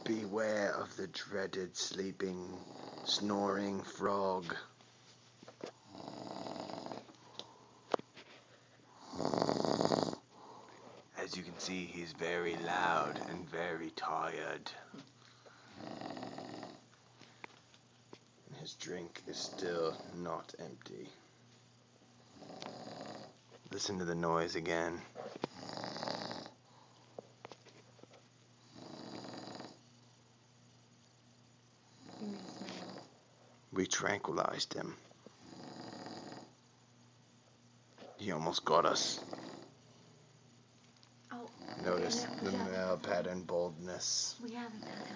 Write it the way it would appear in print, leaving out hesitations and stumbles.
Beware of the dreaded sleeping, snoring frog. As you can see, he's very loud and very tired. His drink is still not empty. Listen to the noise again. We tranquilized him. He almost got us. Oh, Notice the male pattern baldness. We haven't had